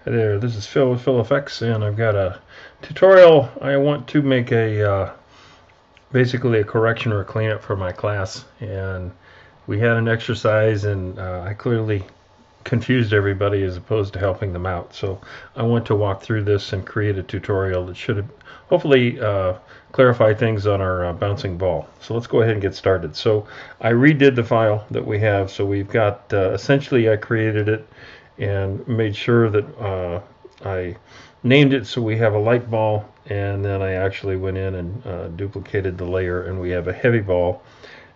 Hi there, this is Phil with Phil Effects, and I've got a tutorial. I want to make a basically a correction or a cleanup for my class, and we had an exercise, and I clearly confused everybody as opposed to helping them out. So I want to walk through this and create a tutorial that should hopefully clarify things on our bouncing ball. So let's go ahead and get started. So I redid the file that we have. So we've got essentially I created it and made sure that I named it so we have a light ball, and then I actually went in and duplicated the layer, and we have a heavy ball,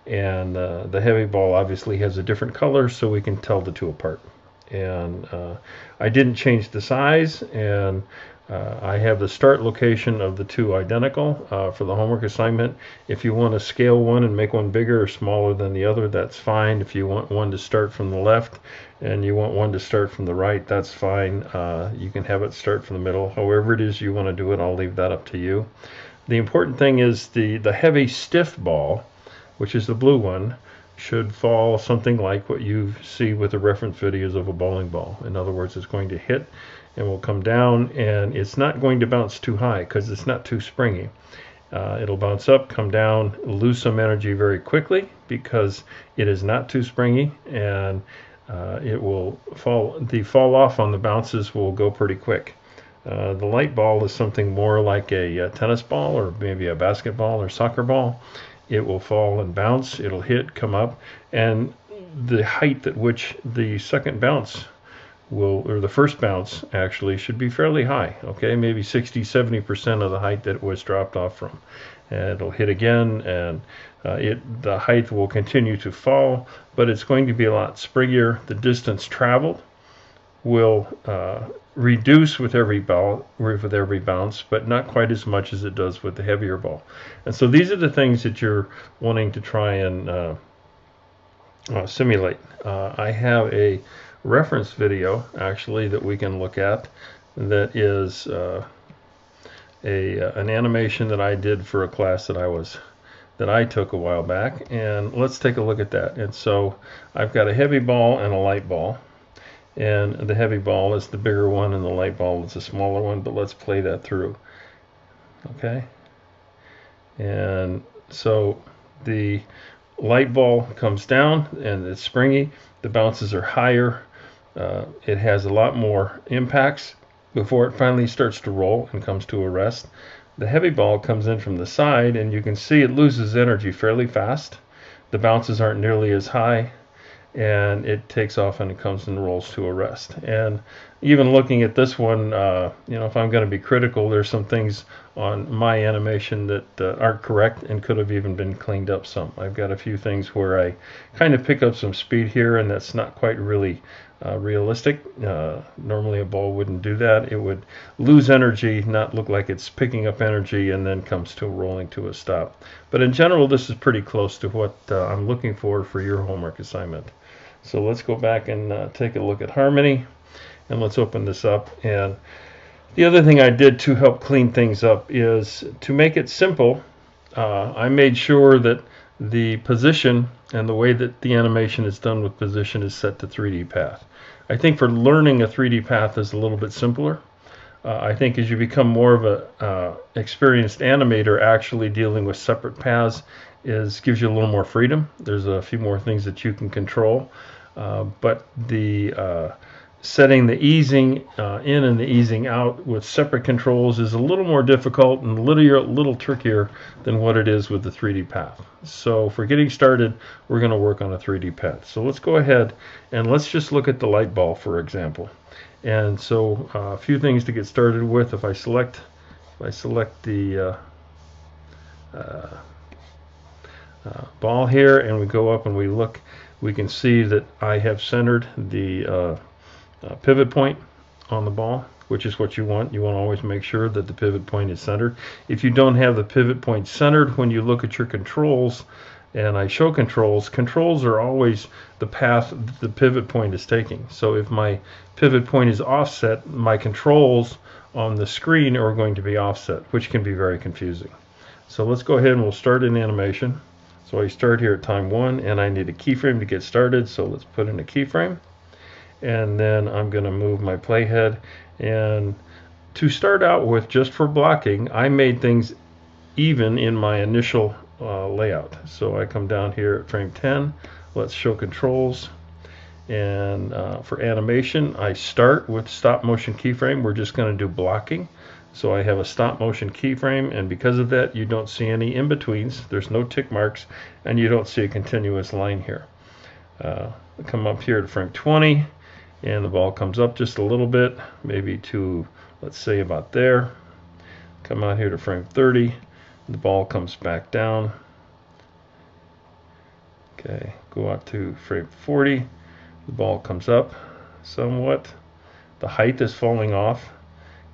and the heavy ball obviously has a different color so we can tell the two apart. And I didn't change the size, and I have the start location of the two identical for the homework assignment. If you want to scale one and make one bigger or smaller than the other, that's fine. If you want one to start from the left and you want one to start from the right, that's fine. You can have it start from the middle. However it is you want to do it, I'll leave that up to you. The important thing is the heavy stiff ball, which is the blue one, should fall something like what you see with the reference videos of a bowling ball. In other words, it's going to hit and will come down, and it's not going to bounce too high because it's not too springy. It'll bounce up, come down, lose some energy very quickly because it is not too springy, and it will fall. The fall off on the bounces will go pretty quick. The light ball is something more like a tennis ball or maybe a basketball or soccer ball. It will fall and bounce, it'll hit, come up, and the height at which the second bounce will, or the first bounce actually, should be fairly high, okay, maybe 60-70% of the height that it was dropped off from. And it'll hit again, and the height will continue to fall, but it's going to be a lot springier. The distance traveled will reduce with every bounce, but not quite as much as it does with the heavier ball. And so these are the things that you're wanting to try and simulate. I have a reference video actually that we can look at that is an animation that I did for a class that I took a while back, and let's take a look at that. And so I've got a heavy ball and a light ball. And the heavy ball is the bigger one and the light ball is the smaller one, but let's play that through. Okay. And so the light ball comes down and it's springy. The bounces are higher. It has a lot more impacts before it finally starts to roll and comes to a rest. The heavy ball comes in from the side, and you can see it loses energy fairly fast. The bounces aren't nearly as high, and it takes off and it comes and rolls to a rest. And even looking at this one, if I'm going to be critical, there's some things on my animation that aren't correct and could have even been cleaned up some. I've got a few things where I kind of pick up some speed here, and that's not quite really realistic. Normally a ball wouldn't do that. It would lose energy, not look like it's picking up energy, and then comes to rolling to a stop. But in general, this is pretty close to what I'm looking for your homework assignment. So let's go back and take a look at Harmony, and let's open this up. And the other thing I did to help clean things up is to make it simple. I made sure that the position and the way that the animation is done with position is set to 3D path. I think for learning a 3D path is a little bit simpler. I think as you become more of a experienced animator, actually dealing with separate paths gives you a little more freedom. There's a few more things that you can control, but the setting the easing in and the easing out with separate controls is a little more difficult and a little trickier than what it is with the 3D path. So for getting started, we're going to work on a 3D path. So let's go ahead and let's just look at the light ball, for example. And so a few things to get started with. If I select the ball here and we go up and we look, we can see that I have centered the pivot point on the ball, which is what you want. You want to always make sure that the pivot point is centered. If you don't have the pivot point centered, when you look at your controls, and I show controls are always the path the pivot point is taking. So if my pivot point is offset, my controls on the screen are going to be offset, which can be very confusing. So let's go ahead and we'll start an animation. So I start here at time 1, and I need a keyframe to get started, so let's put in a keyframe. and then I'm going to move my playhead. And to start out with, just for blocking, I made things even in my initial layout. So I come down here at frame 10. Let's show controls. And for animation, I start with stop motion keyframe. We're just going to do blocking. So I have a stop motion keyframe, and because of that, you don't see any in-betweens. There's no tick marks, and you don't see a continuous line here. Come up here to frame 20, and the ball comes up just a little bit, maybe to, let's say, about there. Come out here to frame 30, the ball comes back down. Okay, go out to frame 40, the ball comes up somewhat. The height is falling off.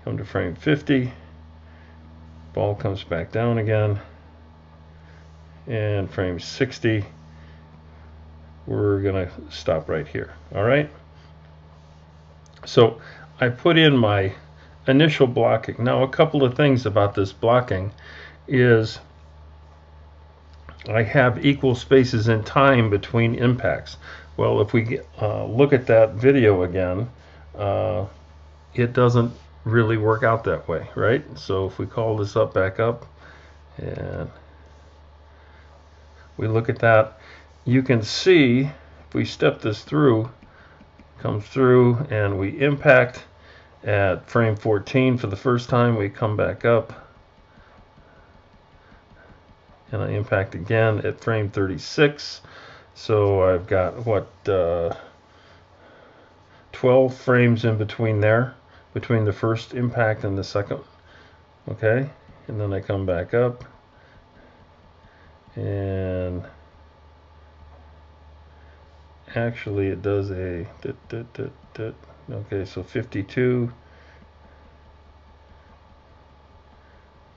Come to frame 50, ball comes back down again, and frame 60, we're going to stop right here. All right, so I put in my initial blocking. Now, a couple of things about this blocking is I have equal spaces in time between impacts. Well, if we look at that video again, it doesn't really work out that way, right? So if we call this up, back up, and we look at that, you can see if we step this through, comes through, and we impact at frame 14 for the first time, we come back up, and I impact again at frame 36. So I've got what, 12 frames in between there, between the first impact and the second. Okay, and then I come back up, and actually it does a okay, so 52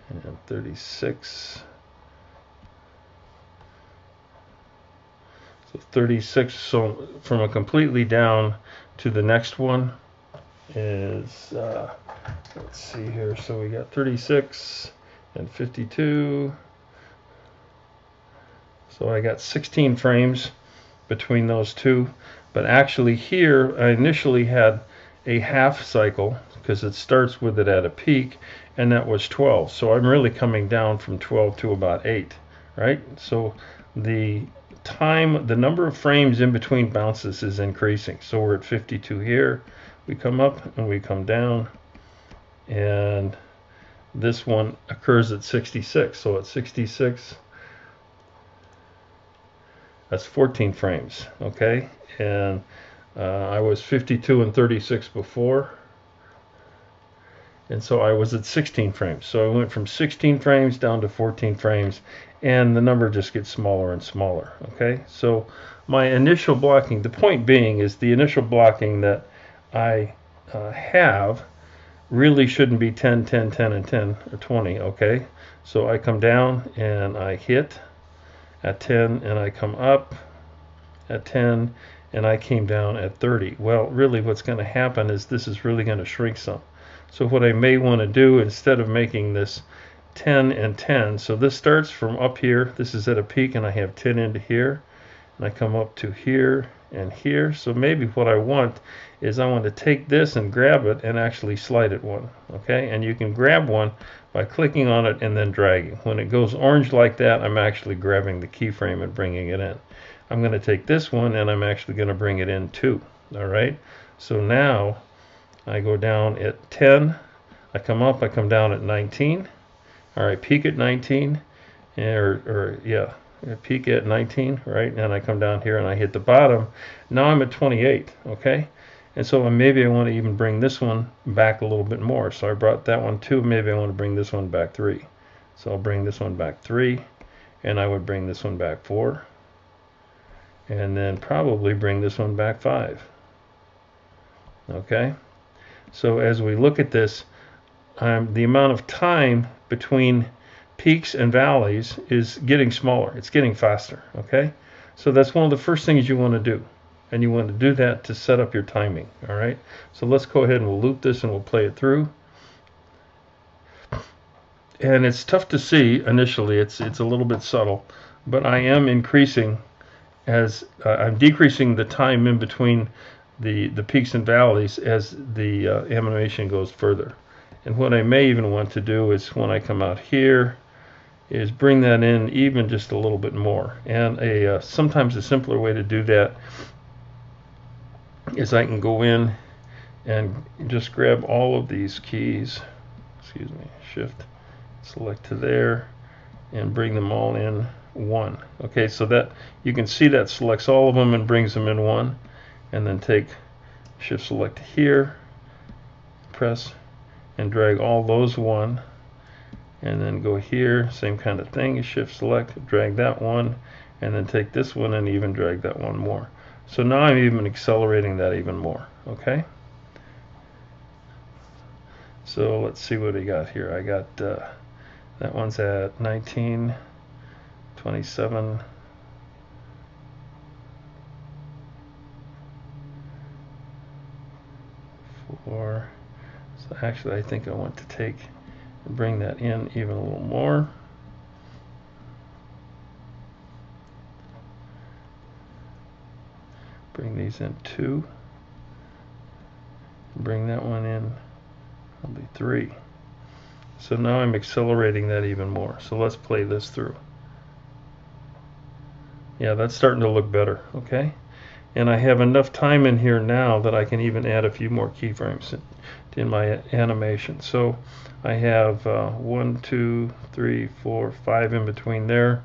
and 36. So 36, so from a completely down to the next one is, let's see here, so we got 36 and 52. So I got 16 frames between those two, but actually here I initially had a half cycle because it starts with it at a peak, and that was 12. So I'm really coming down from 12 to about 8, right? So the time, the number of frames in between bounces is increasing. So we're at 52 here. We come up and we come down, and this one occurs at 66. So at 66, that's 14 frames, okay? And I was 52 and 36 before, and so I was at 16 frames. So I went from 16 frames down to 14 frames, and the number just gets smaller and smaller, okay? So my initial blocking, the point being is the initial blocking that I have really shouldn't be 10, 10, 10, and 10, or 20, okay? So I come down and I hit at 10, and I come up at 10, and I came down at 30. Well, really what's going to happen is this is really going to shrink some. So what I may want to do, instead of making this 10 and 10, so this starts from up here, this is at a peak, and I have 10 into here, and I come up to here and here. So maybe what I want is I want to take this and grab it and actually slide it one, okay? And you can grab one by clicking on it and then dragging. When it goes orange like that, I'm actually grabbing the keyframe and bringing it in. I'm going to take this one and I'm actually going to bring it in too, all right? So now I go down at 10, I come up, I come down at 19, all right, peak at 19, peak at 19, right? And I come down here and I hit the bottom. Now I'm at 28, okay? And so maybe I want to even bring this one back a little bit more. So I brought that one 2, maybe I want to bring this one back 3. So I'll bring this one back 3, and I would bring this one back 4, and then probably bring this one back 5. Okay? So as we look at this, the amount of time between peaks and valleys is getting smaller. It's getting faster, okay? So that's one of the first things you want to do. And you want to do that to set up your timing, all right? So let's go ahead and we'll loop this and we'll play it through. And it's tough to see initially. It's a little bit subtle, but I am increasing as I'm decreasing the time in between the peaks and valleys as the animation goes further. And what I may even want to do is when I come out here is bring that in even just a little bit more. And sometimes a simpler way to do that is I can go in and just grab all of these keys, excuse me, shift, select to there, and bring them all in one. Okay, so that you can see that selects all of them and brings them in one, and then take shift select here, press and drag all those one, and then go here, same kind of thing, shift select, drag that one, and then take this one and even drag that one more. So now I'm even accelerating that even more. Okay, so let's see what I got here. I got that one's at 19, 27, 4. So actually I think I want to take and bring that in even a little more. Bring these in 2. Bring that one in probably 3. So now I'm accelerating that even more. So let's play this through. Yeah, that's starting to look better. Okay, and I have enough time in here now that I can even add a few more keyframes in my animation. So I have 1, 2, 3, 4, 5 in between there.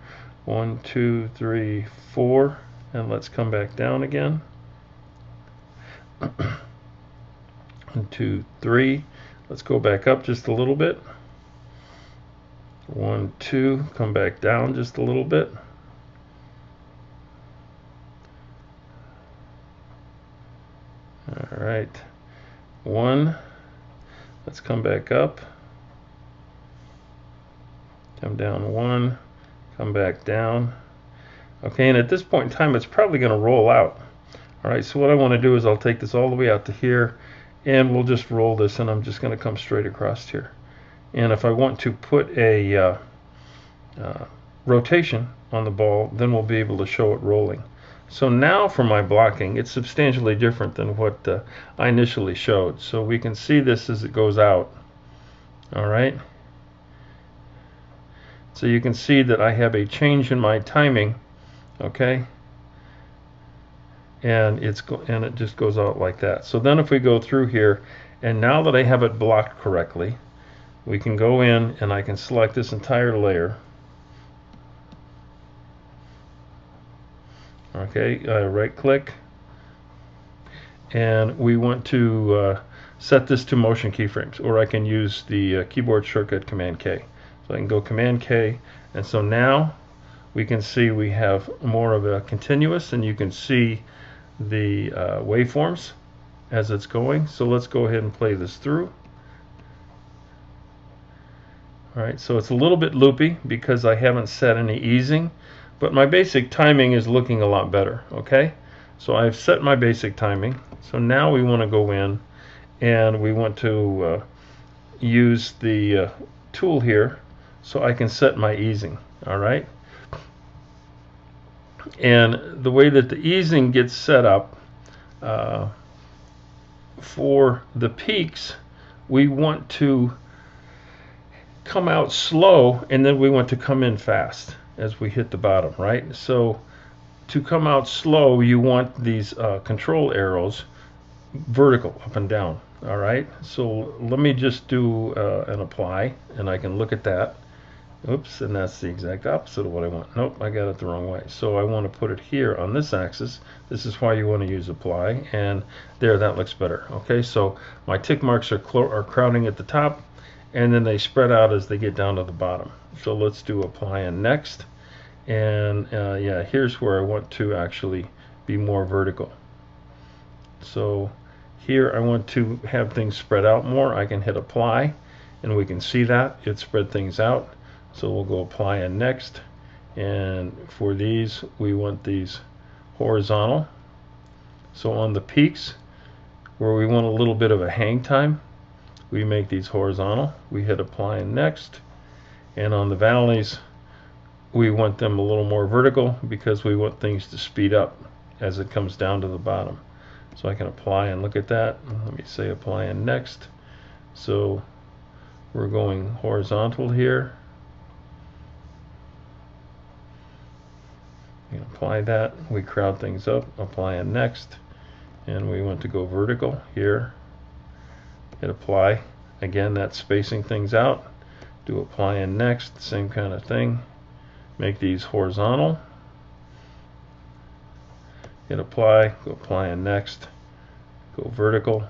1, 2, 3, 4, and let's come back down again. 1, 2, 3. Let's go back up just a little bit. 1, 2. Come back down just a little bit. All right. 1. Let's come back up. Come down 1. Come back down. Okay, and at this point in time, it's probably going to roll out. All right, so what I want to do is I'll take this all the way out to here, and we'll just roll this, and I'm just going to come straight across here. And if I want to put a rotation on the ball, then we'll be able to show it rolling. So now for my blocking, it's substantially different than what I initially showed. So we can see this as it goes out. All right. So you can see that I have a change in my timing. Okay. And it just goes out like that. So then if we go through here, and now that I have it blocked correctly, we can go in and I can select this entire layer. Okay, right click, and we want to set this to motion keyframes, or I can use the keyboard shortcut Command K. So I can go Command K, and so now we can see we have more of a continuous, and you can see the waveforms as it's going. So let's go ahead and play this through. Alright, so it's a little bit loopy because I haven't set any easing, but my basic timing is looking a lot better. Okay, so I've set my basic timing. So now we want to go in and we want to use the tool here so I can set my easing. Alright, and the way that the easing gets set up for the peaks, we want to come out slow and then we want to come in fast as we hit the bottom, right? So to come out slow, you want these control arrows vertical, up and down. All right, so let me just do an apply, and I can look at that. Oops, and that's the exact opposite of what I want. Nope, I got it the wrong way. So I want to put it here on this axis. This is why you want to use apply, and there, that looks better. Okay, so my tick marks are crowding at the top, and then they spread out as they get down to the bottom. So let's do apply and next. And yeah, here's where I want to actually be more vertical. So here I want to have things spread out more. I can hit apply, and we can see that it spread things out. So we'll go apply and next. And for these, we want these horizontal. So on the peaks, where we want a little bit of a hang time, we make these horizontal. We hit apply and next. And on the valleys, we want them a little more vertical because we want things to speed up as it comes down to the bottom. So I can apply and look at that. Let me say apply and next. So we're going horizontal here. We apply that. We crowd things up, apply and next. And we want to go vertical here. Hit apply. Again, that's spacing things out. Do apply and next, same kind of thing. Make these horizontal. Hit apply, go apply and next. Go vertical.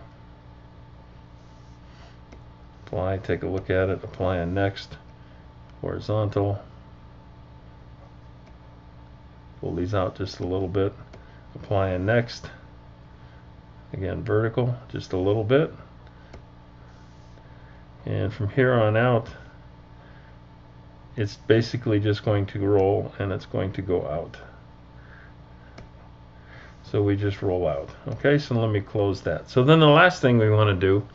Apply, take a look at it, apply and next. Horizontal. Pull these out just a little bit. Apply and next. Again, vertical, just a little bit. And from here on out, it's basically just going to roll and it's going to go out. So we just roll out. Okay, so let me close that. So then the last thing we want to do,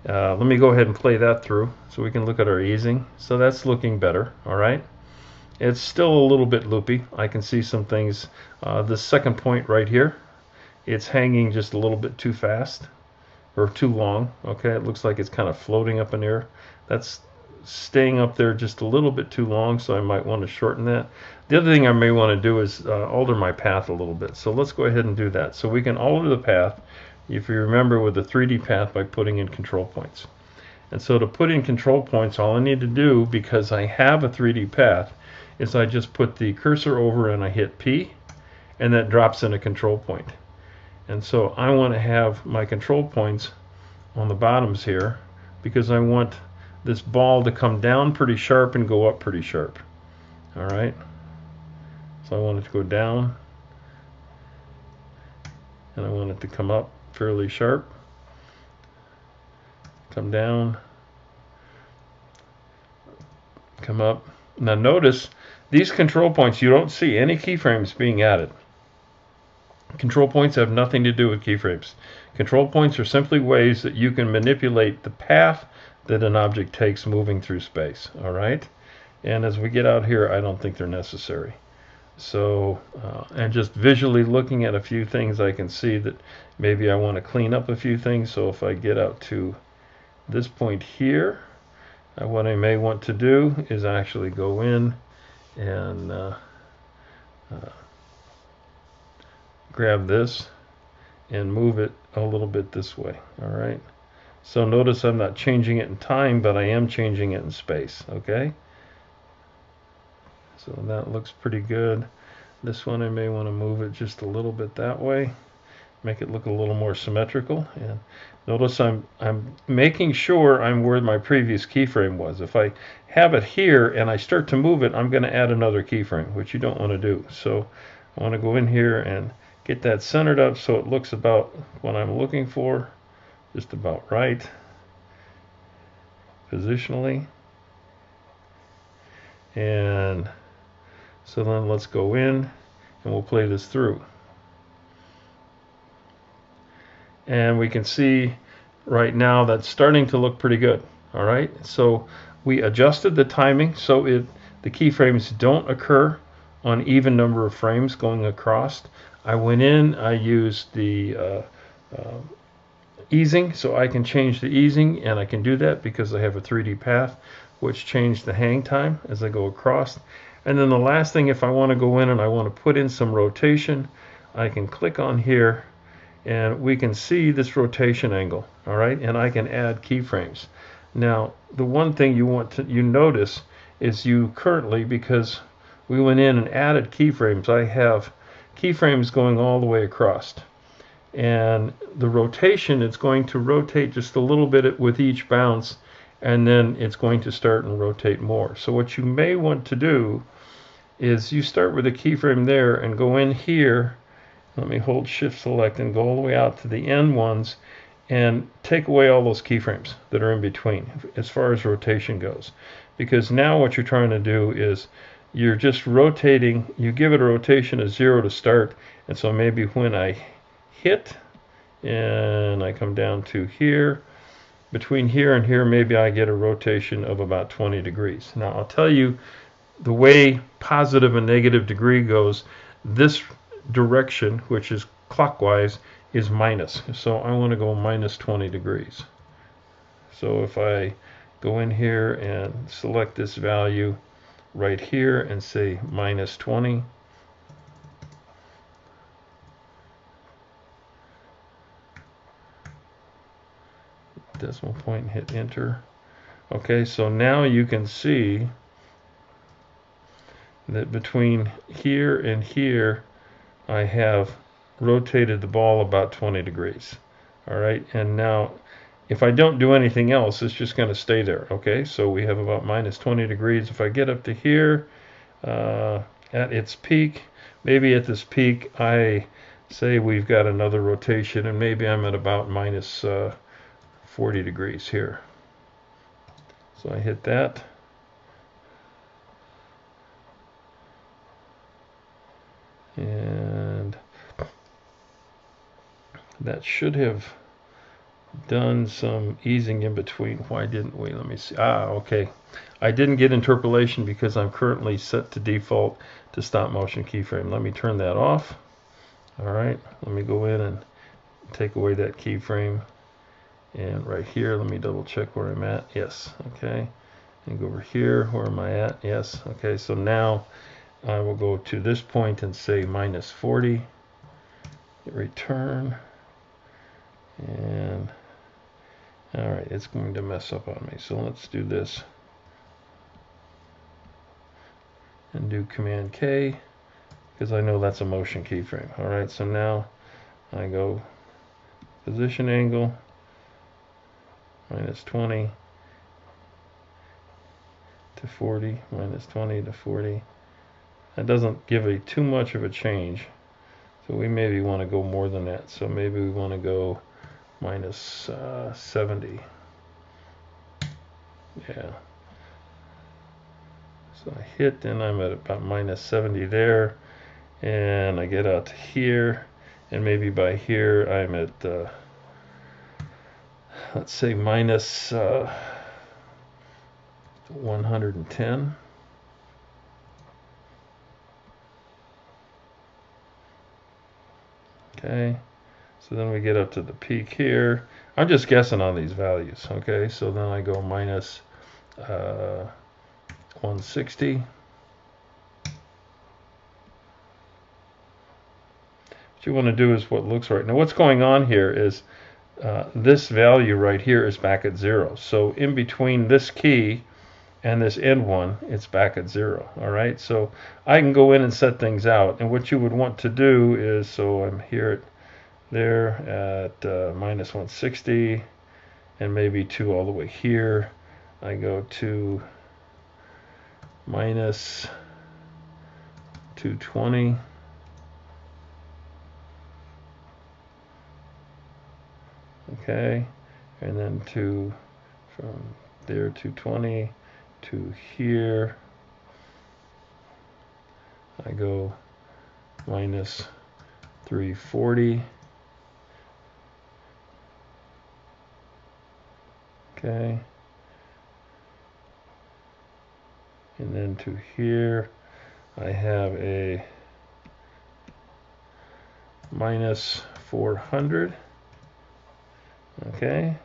let me go ahead and play that through so we can look at our easing. So that's looking better, all right? It's still a little bit loopy. I can see some things. The second point right here, it's hanging just a little bit too fast or too long. Okay, it looks like it's kind of floating up in air. That's staying up there just a little bit too long, so I might want to shorten that. The other thing I may want to do is alter my path a little bit. So let's go ahead and do that. So we can alter the path, if you remember, with the 3D path by putting in control points. And so to put in control points, all I need to do, because I have a 3D path, is I just put the cursor over and I hit P, and that drops in a control point. And so I want to have my control points on the bottoms here because I want this ball to come down pretty sharp and go up pretty sharp. All right. So I want it to go down and I want it to come up fairly sharp. Come down. Come up. Now notice these control points, you don't see any keyframes being added. Control points have nothing to do with keyframes. Control points are simply ways that you can manipulate the path that an object takes moving through space. All right? And as we get out here, I don't think they're necessary. So, and just visually looking at a few things, I can see that maybe I want to clean up a few things. So if I get out to this point here, what I may want to do is actually go in and grab this and move it a little bit this way. All right, so notice I'm not changing it in time, but I am changing it in space. Okay, so that looks pretty good. This one I may want to move it just a little bit that way, make it look a little more symmetrical. And notice I'm making sure I'm where my previous keyframe was. If I have it here and I start to move it, I'm going to add another keyframe, which you don't want to do. So I want to go in here and get that centered up so it looks about what I'm looking for, just about right positionally. And so then let's go in and we'll play this through. And we can see right now that's starting to look pretty good. All right, so we adjusted the timing so the keyframes don't occur on even number of frames going across. I went in, I used the easing, so I can change the easing, and I can do that because I have a 3D path which changed the hang time as I go across. And then the last thing, if I want to go in and I want to put in some rotation, I can click on here and we can see this rotation angle. All right, and I can add keyframes. Now the one thing you notice is you currently, because we went in and added keyframes, I have keyframes going all the way across, and the rotation, it's going to rotate just a little bit with each bounce, and then it's going to start and rotate more. So what you may want to do is you start with a keyframe there and go in here. Let me hold shift select and go all the way out to the end ones and take away all those keyframes that are in between as far as rotation goes, because now what you're trying to do is you're just rotating. You give it a rotation of 0 to start, and so maybe when I hit and I come down to here, between here and here, maybe I get a rotation of about 20 degrees. Now I'll tell you the way positive and negative degree goes. This direction, which is clockwise, is minus. So I want to go minus 20 degrees. So if I go in here and select this value right here and say minus 20, decimal point and hit enter. Okay, so now you can see that between here and here I have rotated the ball about 20 degrees. All right, and now if I don't do anything else, it's just going to stay there. Okay, so we have about minus 20 degrees. If I get up to here at its peak, maybe at this peak I say we've got another rotation, and maybe I'm at about minus 40 degrees here. So I hit that. And that should have done some easing in between. Why didn't we? Let me see. Okay. I didn't get interpolation because I'm currently set to default to stop motion keyframe. Let me turn that off. All right. Let me go in and take away that keyframe. And right here, let me double check where I'm at. Yes. Okay. And go over here. Where am I at? Yes. Okay. So now I will go to this point and say minus 40. Hit return. And all right, it's going to mess up on me. So let's do this and do Command K because I know that's a motion keyframe. All right, so now I go position angle minus 20 to 40, minus 20 to 40. That doesn't give too much of a change. So we maybe want to go more than that. So maybe we want to go minus 70. Yeah. So I hit and I'm at about minus 70 there. And I get out to here. And maybe by here I'm at, let's say, minus 110. Okay, so then we get up to the peak here. I'm just guessing on these values. Okay, so then I go minus 160. What you want to do is what looks right. Now what's going on here is this value right here is back at 0. So in between this key and this end one, it's back at 0. All right, so I can go in and set things out. And what you would want to do is, so I'm here at minus 160, and maybe 2 all the way here. I go to minus 220. Okay, and then from there 220 to here I go minus 340. Okay, and then to here I have a minus 400. Okay,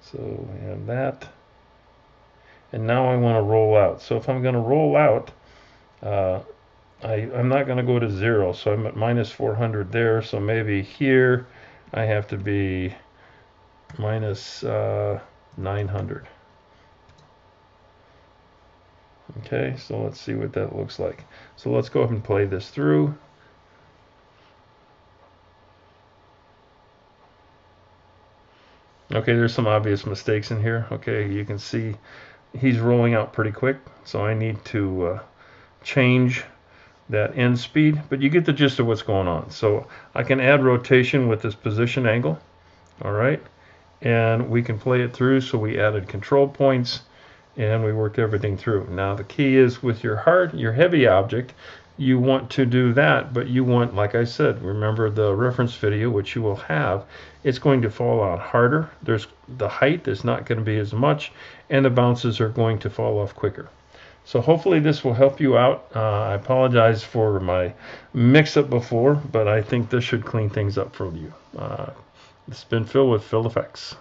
so we have that. And now I want to roll out. So if I'm going to roll out, I'm not going to go to 0. So I'm at minus 400 there. So maybe here I have to be minus 900. Okay, so let's see what that looks like. So let's go ahead and play this through. Okay, there's some obvious mistakes in here. Okay, you can see he's rolling out pretty quick, so I need to change that end speed, but you get the gist of what's going on. So I can add rotation with this position angle, all right, and we can play it through. So we added control points and we worked everything through. Now the key is with your heavy object, you want to do that, but you want, like I said, remember the reference video, which you will have, it's going to fall out harder. The height is not going to be as much, and the bounces are going to fall off quicker. So hopefully this will help you out. I apologize for my mix-up before, but I think this should clean things up for you. It's been Phil with Phil Effects.